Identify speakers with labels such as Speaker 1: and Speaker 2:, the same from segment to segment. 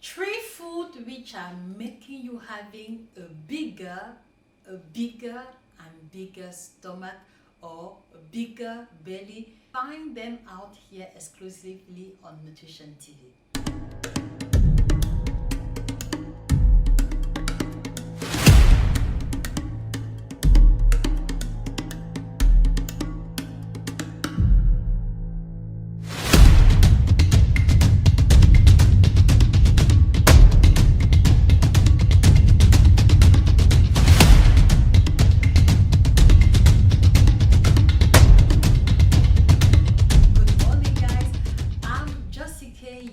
Speaker 1: Three food which are making you having a bigger and bigger stomach or a bigger belly. Find them out here exclusively on Nutrition TV.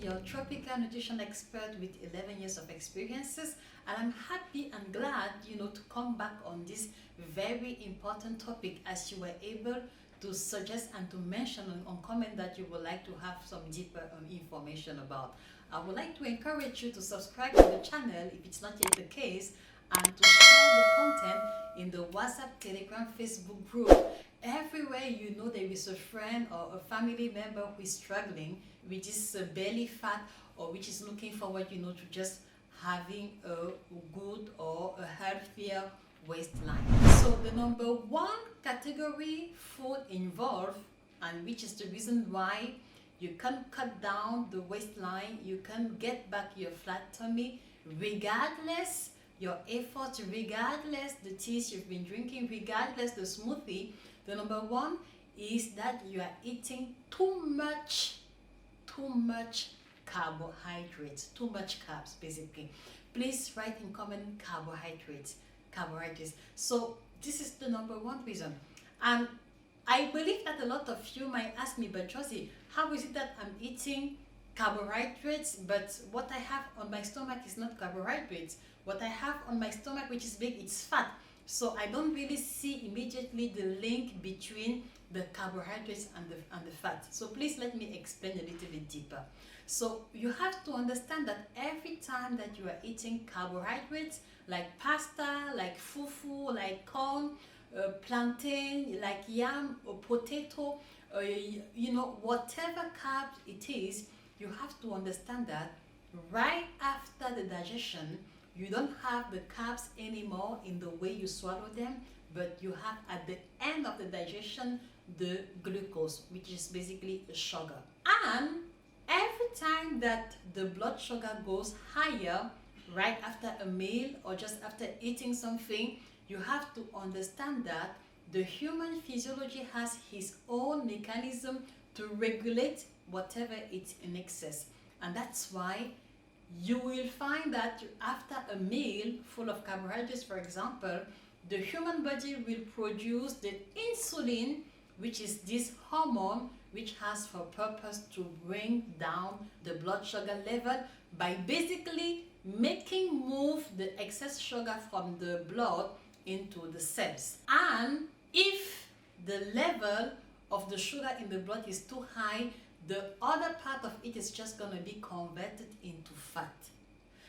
Speaker 1: Your tropical nutrition expert with 11 years of experiences, and I'm happy and glad to come back on this very important topic, as you were able to suggest and to mention on comment that you would like to have some deeper information about. I would like to encourage you to subscribe to the channel if it's not yet the case, and to share the content in the WhatsApp, Telegram, Facebook group. Everywhere there is a friend or a family member who is struggling with this belly fat, or which is looking forward to just having a good or a healthier waistline. So the number one category food involved, and which is the reason why you can cut down the waistline, you can get back your flat tummy regardless your efforts, regardless the teas you've been drinking, regardless the smoothie. The number one is that you are eating too much carbohydrates, too much carbs basically. Please write in comment carbohydrates. So this is the number one reason. And I believe that a lot of you might ask me, but Josie, how is it that I'm eating carbohydrates, but what I have on my stomach is not carbohydrates? What I have on my stomach, which is big, it's fat. So I don't really see immediately the link between the carbohydrates and the fat. So please let me explain a little bit deeper. So you have to understand that every time that you are eating carbohydrates, like pasta, like fufu, like corn, plantain, like yam or potato, whatever carbs it is, you have to understand that right after the digestion, you don't have the carbs anymore in the way you swallow them, but you have at the end of the digestion the glucose, which is basically sugar. And every time that the blood sugar goes higher right after a meal or just after eating something, you have to understand that the human physiology has his own mechanism to regulate whatever it's in excess. And that's why you will find that after a meal full of carbohydrates, for example, the human body will produce the insulin, which is this hormone which has for purpose to bring down the blood sugar level by basically making move the excess sugar from the blood into the cells. And if the level of the sugar in the blood is too high, the other part of it is just going to be converted into fat.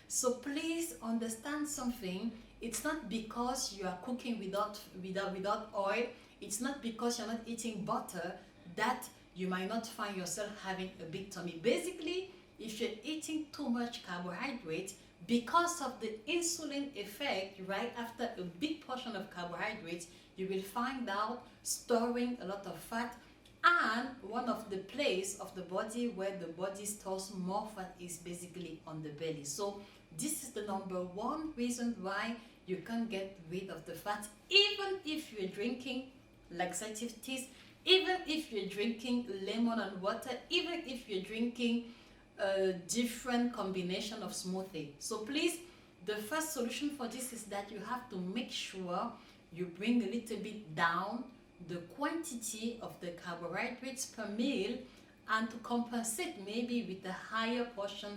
Speaker 1: So please understand something. It's not because you are cooking without oil, it's not because you're not eating butter that you might not find yourself having a big tummy. Basically, if you're eating too much carbohydrate, because of the insulin effect right after a big portion of carbohydrates, you will find out storing a lot of fat. And one of the places of the body where the body stores more fat is basically on the belly. So this is the number one reason why you can't get rid of the fat, even if you're drinking laxative teas, even if you're drinking lemon and water, even if you're drinking a different combination of smoothie. So please, the first solution for this is that you have to make sure you bring a little bit down the quantity of the carbohydrates per meal, and to compensate maybe with a higher portion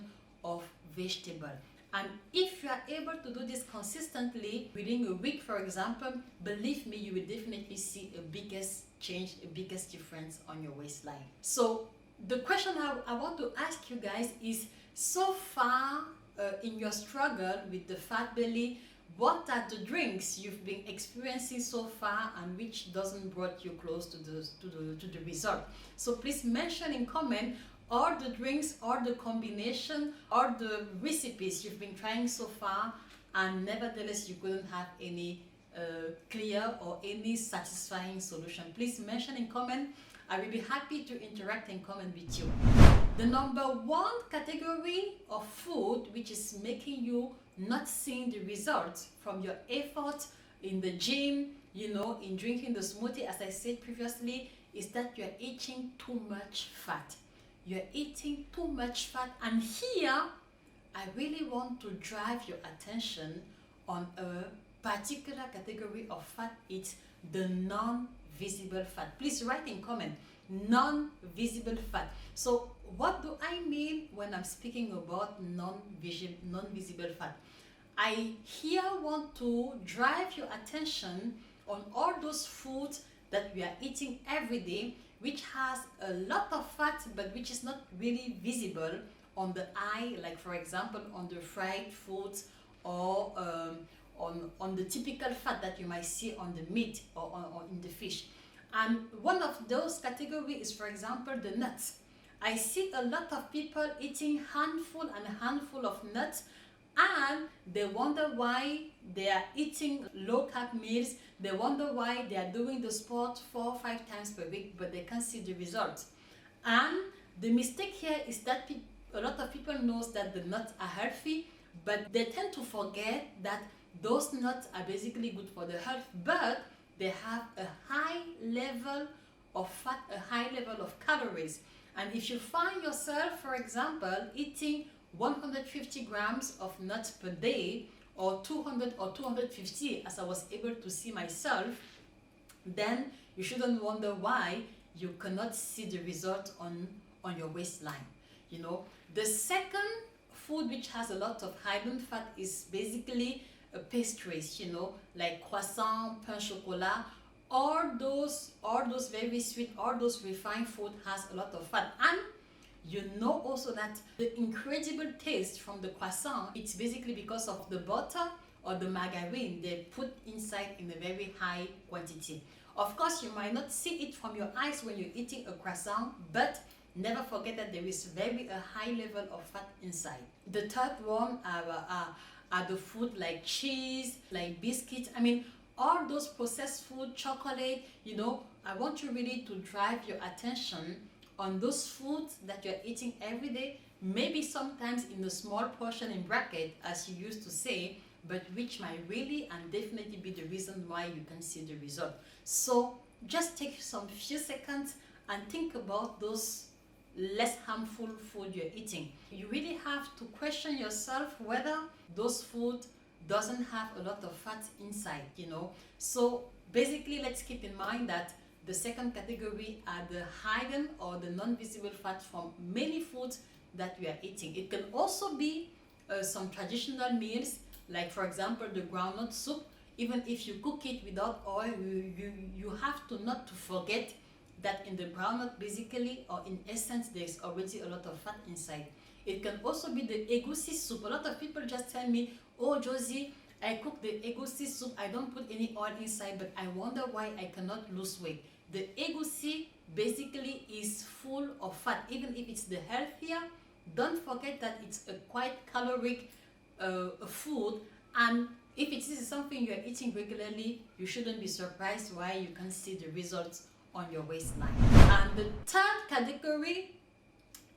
Speaker 1: of vegetable. And if you are able to do this consistently within a week, for example, believe me, you will definitely see a biggest change, a biggest difference on your waistline. So the question I want to ask you guys is, so far in your struggle with the fat belly, what are the drinks you've been experiencing so far and which doesn't brought you close to the result? So please mention in comment all the drinks, all the combination, all the recipes you've been trying so far, and nevertheless you couldn't have any clear or any satisfying solution. Please mention in comment. I will be happy to interact and comment with you. The number one category of food which is making you not seeing the results from your effort in the gym, in drinking the smoothie, as I said previously, is that you're eating too much fat. You're eating too much fat, and here I really want to drive your attention on a particular category of fat. It's the non-visible fat. Please write in comment, non-visible fat. So what do I mean when I'm speaking about non-visible fat? I here want to drive your attention on all those foods that we are eating every day, which has a lot of fat but which is not really visible on the eye, like for example on the fried foods or on the typical fat that you might see on the meat or in the fish. And one of those categories is, for example, the nuts. I see a lot of people eating handful and handful of nuts, and they wonder why they are eating low-carb meals. They wonder why they are doing the sport 4 or 5 times per week, but they can't see the results. And the mistake here is that a lot of people knows that the nuts are healthy, but they tend to forget that those nuts are basically good for the health, but they have a high level of fat, a high level of calories. And if you find yourself, for example, eating 150 grams of nuts per day, or 200 or 250, as I was able to see myself, then you shouldn't wonder why you cannot see the result on your waistline. The second food which has a lot of hidden fat is basically pastries, like croissant, pain chocolat. All those very sweet, all those refined food has a lot of fat. And also that the incredible taste from the croissant, it's basically because of the butter or the margarine they put inside in a very high quantity. Of course, you might not see it from your eyes when you're eating a croissant, but never forget that there is a high level of fat inside. The third one are the food like cheese, like biscuits. I mean, all those processed food, chocolate, I want you really to drive your attention on those foods that you're eating every day, maybe sometimes in a small portion in bracket, as you used to say, but which might really and definitely be the reason why you can see the result. So just take some few seconds and think about those less harmful food you're eating. You really have to question yourself whether those food doesn't have a lot of fat inside, So basically, let's keep in mind that the second category are the hidden or the non-visible fat from many foods that we are eating. It can also be some traditional meals, like for example the groundnut soup. Even if you cook it without oil, you have to not to forget that in the groundnut, basically, or in essence, there's already a lot of fat inside. It can also be the egusi soup. A lot of people just tell me, oh Josie, I cook the egusi soup, I don't put any oil inside, but I wonder why I cannot lose weight. The egusi basically is full of fat. Even if it's the healthier, don't forget that it's a quite caloric food, and if it is something you're eating regularly, you shouldn't be surprised why you can see the results on your waistline. And the third category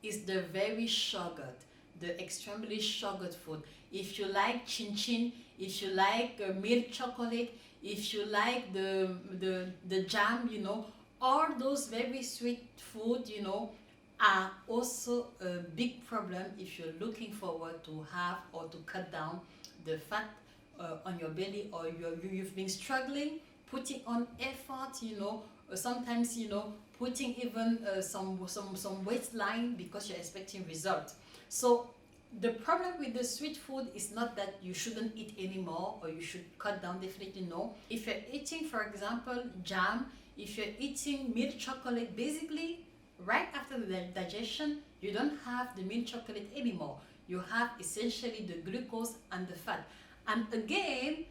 Speaker 1: is the very sugared, the extremely sugared food. If you like chin chin, if you like milk chocolate, if you like the jam, all those very sweet food, are also a big problem if you're looking forward to have or to cut down the fat on your belly, or you've been struggling, putting on effort, sometimes, putting even some waistline because you're expecting results. So the problem with the sweet food is not that you shouldn't eat anymore or you should cut down, definitely no. If you're eating, for example, jam, if you're eating milk chocolate, basically right after the digestion, you don't have the milk chocolate anymore. You have essentially the glucose and the fat. And again,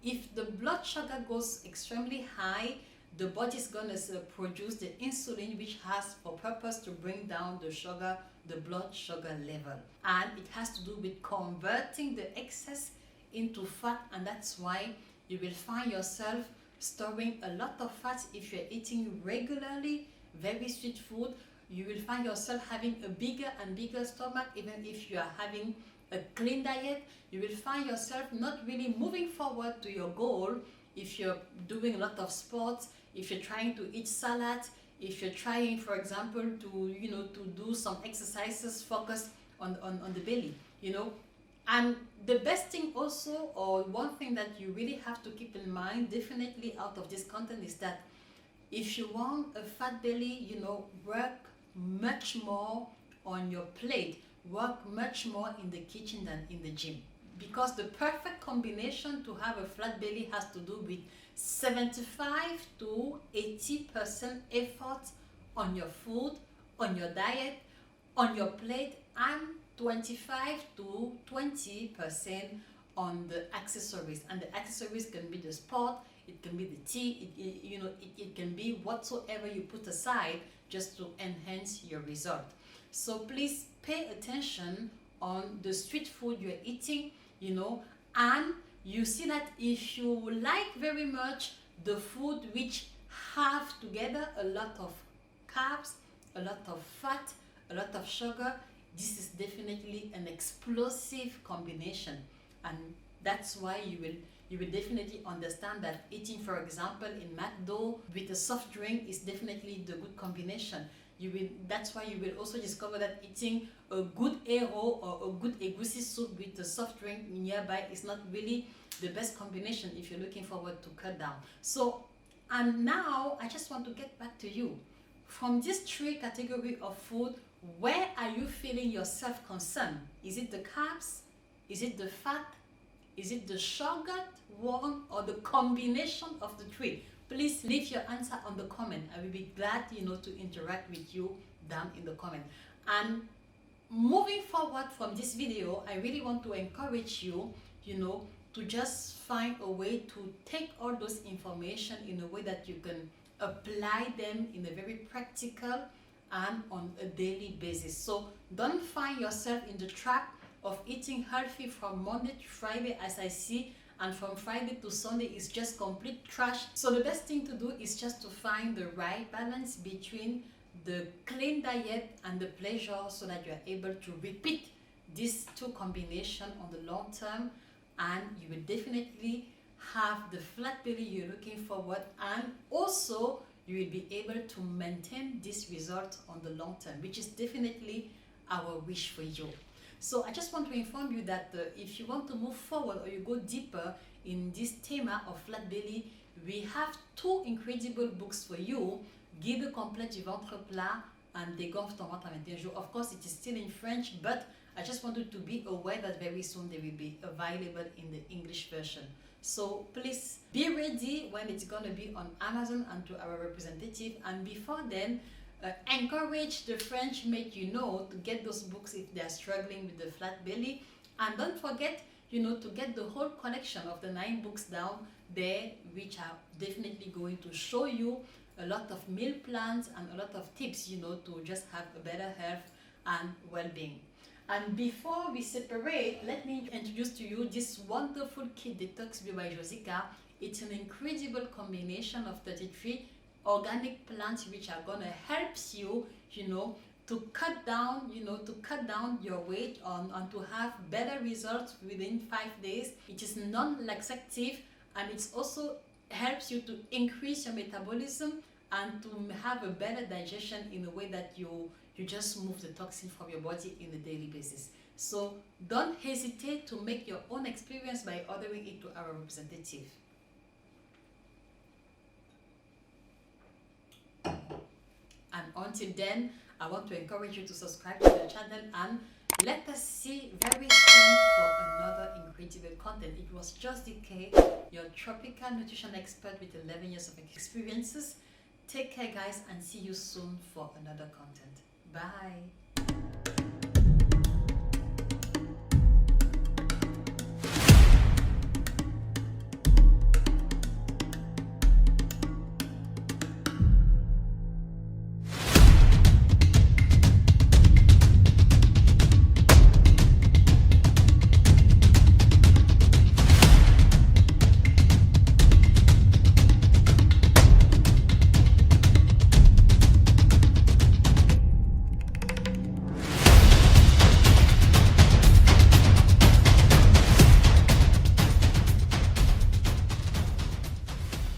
Speaker 1: if the blood sugar goes extremely high, the body is going to produce the insulin, which has for purpose to bring down the sugar, the blood sugar level. And it has to do with converting the excess into fat, and that's why you will find yourself storing a lot of fats if you're eating regularly very sweet food. You will find yourself having a bigger and bigger stomach. Even if you are having a clean diet, you will find yourself not really moving forward to your goal. If you're doing a lot of sports, if you're trying to eat salad, if you're trying, for example, to do some exercises focused on the belly, And the best thing also, or one thing that you really have to keep in mind, definitely out of this content, is that if you want a fat belly, work much more on your plate, work much more in the kitchen than in the gym. Because the perfect combination to have a flat belly has to do with 75 to 80% effort on your food, on your diet, on your plate, and 25 to 20% on the accessories. And the accessories can be the sport, it can be the tea, it can be whatsoever you put aside just to enhance your result. So please pay attention on the street food you're eating, and you see that if you like very much the food which have together a lot of carbs, a lot of fat, a lot of sugar, this is definitely an explosive combination. And that's why you will definitely understand that eating, for example, in McDo with a soft drink is definitely the good combination. That's why you will also discover that eating a good Aero or a good egusi soup with a soft drink nearby is not really the best combination if you're looking forward to cut down. So, and now I just want to get back to you. From these three categories of food, where are you feeling yourself concerned? Is it the carbs? Is it the fat? Is it the sugar one, or the combination of the three? Please leave your answer on the comment. I will be glad, to interact with you down in the comment. And moving forward from this video, I really want to encourage you, to just find a way to take all those information in a way that you can apply them in a very practical and on a daily basis. So don't find yourself in the trap of eating healthy from Monday to Friday, as I see, and from Friday to Sunday is just complete trash. So the best thing to do is just to find the right balance between the clean diet and the pleasure, so that you are able to repeat these two combinations on the long term, and you will definitely have the flat belly you're looking forward, and also you will be able to maintain this result on the long term, which is definitely our wish for you. So I just want to inform you that if you want to move forward or you go deeper in this theme of flat belly, we have two incredible books for you, Guide complet du ventre plat and Dégonfle ton ventre en 21 jours. Of course, it is still in French, but I just want you to be aware that very soon they will be available in the English version. So please be ready when it's going to be on Amazon and to our representative. And before then, encourage the French mate to get those books if they are struggling with the flat belly. And don't forget, to get the whole collection of the 9 books down there, which are definitely going to show you a lot of meal plans and a lot of tips, to just have a better health and well-being. And before we separate, let me introduce to you this wonderful Kit Detox by Josie-K. It's an incredible combination of 33 organic plants which are going to help you, to cut down, your weight and to have better results within 5 days. It is non-laxative, and it also helps you to increase your metabolism and to have a better digestion in a way that you just move the toxin from your body in a daily basis. So don't hesitate to make your own experience by ordering it to our representative. And until then, I want to encourage you to subscribe to the channel, and let us see very soon for another incredible content. It was Josie-K, your tropical nutrition expert with 11 years of experiences. Take care, guys, and see you soon for another content. Bye.